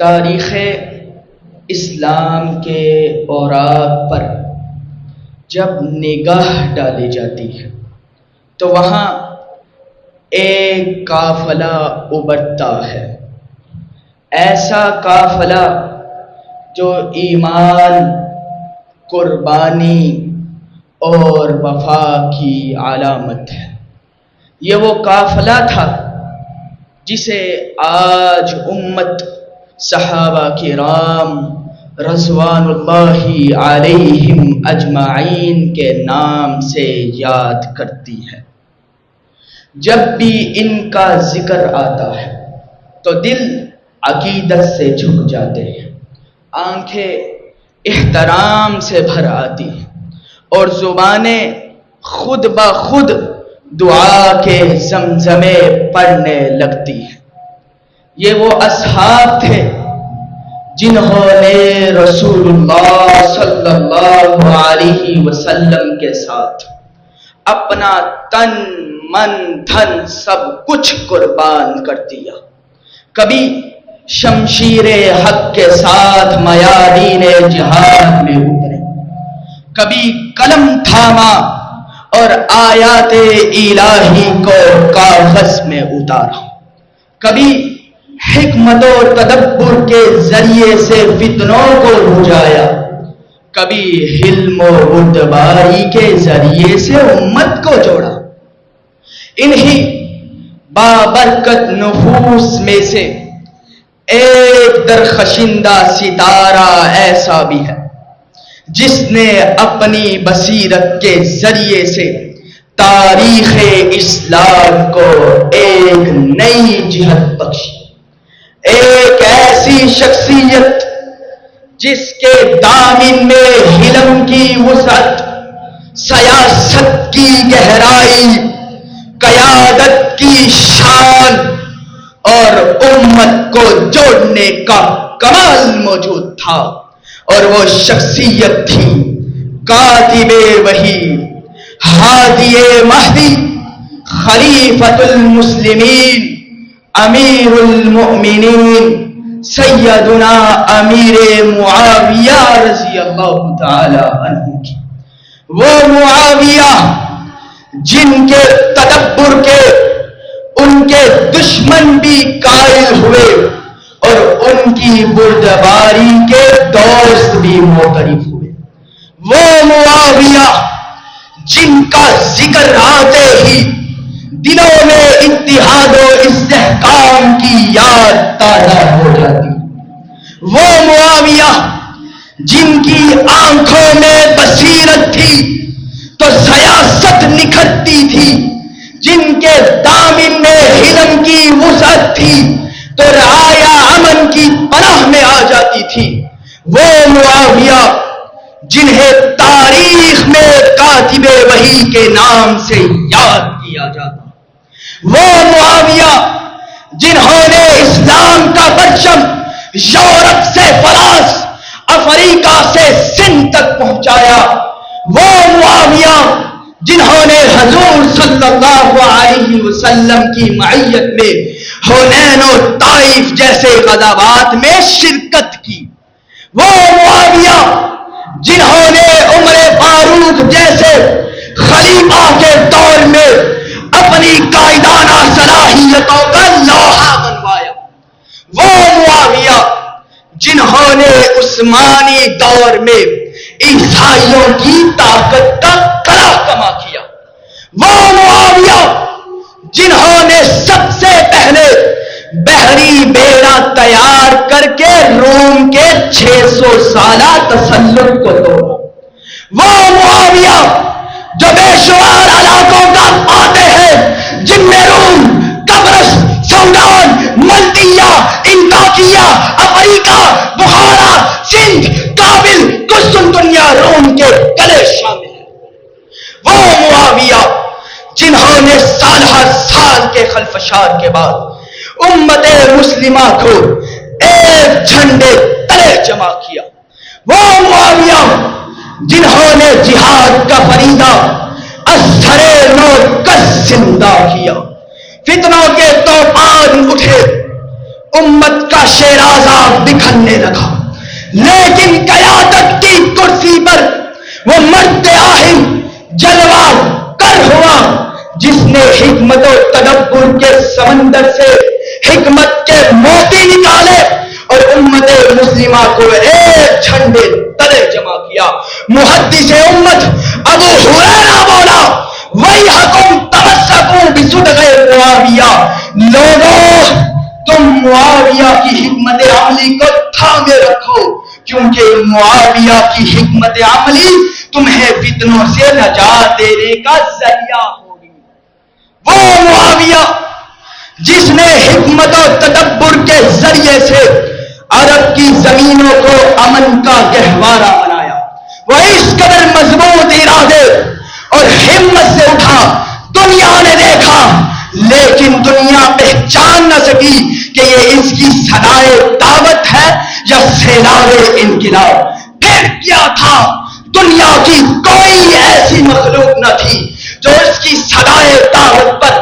تاریخ اسلام کے اوراق پر جب نگاہ ڈالی جاتی ہے تو وہاں ایک قافلہ ابھرتا ہے، ایسا قافلہ جو ایمان، قربانی اور وفا کی علامت ہے۔ یہ وہ قافلہ تھا جسے آج امت صحابہ کرام رضوان اللہ علیہم اجمعین کے نام سے یاد کرتی ہے۔ جب بھی ان کا ذکر آتا ہے تو دل عقیدت سے جھک جاتے ہیں، آنکھیں احترام سے بھر آتی ہیں اور زبانیں خود بخود دعا کے زمزمے پڑھنے لگتی ہیں۔ یہ وہ اصحاب تھے جنہوں نے رسول اللہ صلی اللہ علیہ وسلم کے ساتھ اپنا تن من دھن سب کچھ قربان کر دیا۔ کبھی شمشیر حق کے ساتھ میادین جہاد میں اترے، کبھی قلم تھاما اور آیات الہی کو کاغذ میں اتارا، کبھی حکمت و تدبر کے ذریعے سے فتنوں کو بجھایا، کبھی حلم و بردباری کے ذریعے سے امت کو جوڑا۔ انہی بابرکت نفوس میں سے ایک درخشندہ ستارہ ایسا بھی ہے جس نے اپنی بصیرت کے ذریعے سے تاریخ اسلام کو ایک نئی جہت بخشی، ایک ایسی شخصیت جس کے دامن میں حلم کی وسعت، سیاست کی گہرائی، قیادت کی شان اور امت کو جوڑنے کا کمال موجود تھا، اور وہ شخصیت تھی کاتب وحی، ہادی مہدی، خلیفۃ المسلمین، امیر المؤمنین، سیدنا امیر معاویہ رضی اللہ تعالی عنہ کی۔ وہ معاویہ جن کے تدبر کے ان کے دشمن بھی قائل ہوئے اور ان کی بردباری کے دوست بھی معترف ہوئے، وہ معاویہ جن کا ذکر آتے ہی دلوں میں اتحاد و استحکام کی یاد تازہ ہو جاتی، وہ معاویہ جن کی آنکھوں میں بصیرت تھی تو سیاست نکھرتی تھی، جن کے دامن میں حلم کی وسعت تھی تو رعایا امن کی پناہ میں آ جاتی تھی، وہ معاویہ جنہیں تاریخ میں کاتب وحی کے نام سے یاد کیا جاتا، وہ معاویہ جنہوں نے اسلام کا پرچم یورپ سے فراس، افریقہ سے سندھ تک پہنچایا، وہ معاویہ جنہوں نے حضور صلی اللہ علیہ وسلم کی معیت میں حنین و طائف جیسے غزوات میں شرکت کی، وہ معاویہ جنہوں نے عمر فاروق جیسے خلیفہ کے دور میں اپنی قائدانہ صلاحیتوں کا لوحہ بنوایا، وہ معاویہ جنہوں نے عثمانی دور میں عیسائیوں کی طاقت کا کلا کما کیا، وہ معاویہ جنہوں نے سب سے پہلے بحری بیڑا تیار کر کے روم کے 600 سالہ تسلط کو توڑا، وہ معاویہ جو بے شمار علاقوں کا فاتح ہے، جن میں روم، قبرص، سوڈان، ملدیہ، انطاکیہ، افریقہ، بخارا، سندھ، کابل، قسطنطنیہ روم کے گلے شامل ہیں، وہ معاویہ جنہوں نے سالہ سال کے خلفشار کے بعد امت مسلمہ کو ایک جھنڈے تلے جمع کیا، وہ معاویہ جنہوں نے جہاد کا فریضہ اثر نو کس زندہ کیا، فتنوں کے طوفان اٹھے، امت کا شیرازہ بکھرنے لگا، لیکن قیادت کی کرسی پر وہ مرد آہن جلوہ کر ہوا جس نے حکمت و تدبر کے سمندر سے حکمت کے موتی نکالے اور امت مسلمہ کو ایک جھنڈے تلے جمع کیا۔ محدث امت ابو ہریرہ بولا وَيْحَكُمْ تَمَسَّكُوا بِصِدْقِ معاویہ، لوگوں تم معاویہ کی حکمت عملی کو تھامے رکھو، کیونکہ معاویہ کی حکمت عملی تمہیں فتنوں سے نجات دینے کا ذریعہ ہوگی۔ وہ معاویہ جس نے حکمت و تدبر کے ذریعے سے عرب کی زمینوں کو امن کا گہوارہ بنایا، وہ اس قدر مضبوط ارادے اور ہمت سے اٹھا، دنیا نے دیکھا لیکن دنیا پہچان نہ سکی کہ یہ اس کی صدائے دعوت ہے یا سیلاب انقلاب۔ پھر کیا تھا؟ دنیا کی کوئی ایسی مخلوق نہ تھی جو اس کی صدائے دعوت پر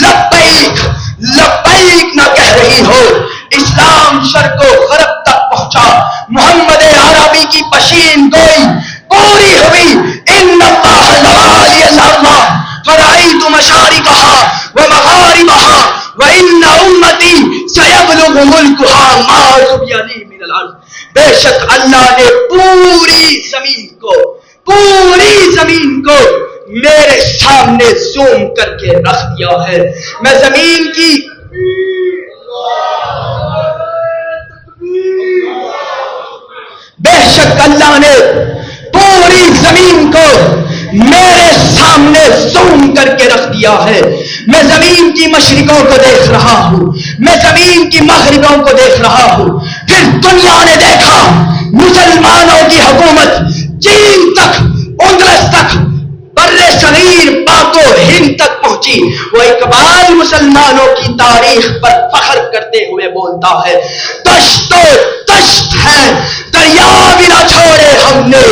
لبیک لبیک نہ کہہ رہی ہو۔ اسلام شرق و غرب تک پہنچا، محمد عربی کی پشین گوئی پوری ہوئی۔ ان اللہ لوالی الارض فرأیت مشارقها ومغاربها وان امتی سیبلغ ملکها ما ذبی لی من الارض۔ بے شک اللہ نے پوری زمین کو میرے سامنے زوم کر کے رکھ دیا ہے۔ میں زمین کی بے شک اللہ نے پوری زمین کو میرے سامنے زوم کر کے رکھ دیا ہے۔ میں زمین کی مشرقوں کو دیکھ رہا ہوں، میں زمین کی مغربوں کو دیکھ رہا ہوں۔ پھر دنیا نے دیکھا مسلمانوں کی حکومت چین تک، اندلس تک، بر صغیر پاک و ہند تک پہنچی۔ وہ اقبال مسلمانوں کی تاریخ پر فخر کرتے ہوئے بولتا ہے، دشت و دشت ہے دریا بھی نہ چھوڑے ہم نے،